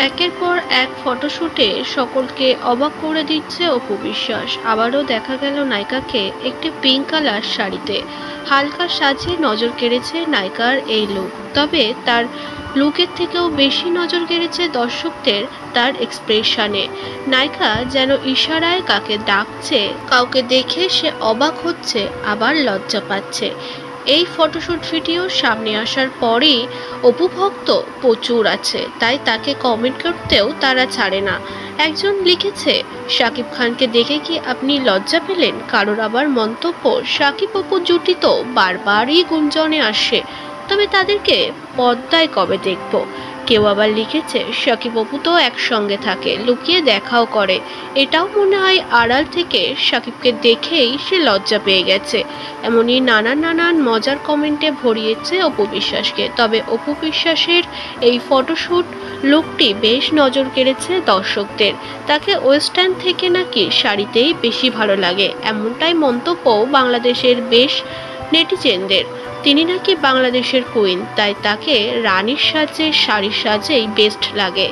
একের পর এক ফটোশুটে সকলকে অবাক করে দিচ্ছে অপু বিশ্বাস। আবারও দেখা গেল নায়িকাকে একটি পিঙ্ক কালার শাড়িতে হালকা সাজিয়ে নজর কেড়েছে নায়িকার এই লুক। তবে তার লুকের থেকেও বেশি নজর কেড়েছে দর্শকদের তার এক্সপ্রেশনে। নায়িকা যেন ইশারায় কাকে ডাকছে, কাউকে দেখে সে অবাক হচ্ছে আবার লজ্জা পাচ্ছে। এই ফটোশুট ভিডিও সামনে আসার পরেই অপু ভক্ত প্রচুর আছে, তাই তাকে কমেন্ট করতেও তারা ছাড়ে না। একজন লিখেছে, শাকিব খানকে দেখে কি আপনি লজ্জা পেলেন? কারোর আবার মন্তব্য, শাকিব অপু জুটি তো বারবারই গুঞ্জনে আসে, তবে তাদেরকে পর্দায় কবে দেখব। কেউ আবার লিখেছে, শাকিব অপু তো একসঙ্গে থাকে, লুকিয়ে দেখাও করে, এটাও মনে হয় আড়াল থেকে শাকিবকে দেখেই সে লজ্জা পেয়ে গেছে। এমনই নানান মজার কমেন্টে ভরিয়েছে অপু বিশ্বাসকে। তবে অপু বিশ্বাসের এই ফটোশুট লুকটি বেশ নজর কেড়েছে দর্শকদের। তাকে ওয়েস্টার্ন থেকে নাকি শাড়িতেই বেশি ভালো লাগে, এমনটাই মন্তব্য বাংলাদেশের বেশ নেটিজেনদের। তিনি নাকি বাংলাদেশের কুইন, তাই তাকে রানীর সাজে শাড়ির সাজেই বেস্ট লাগে।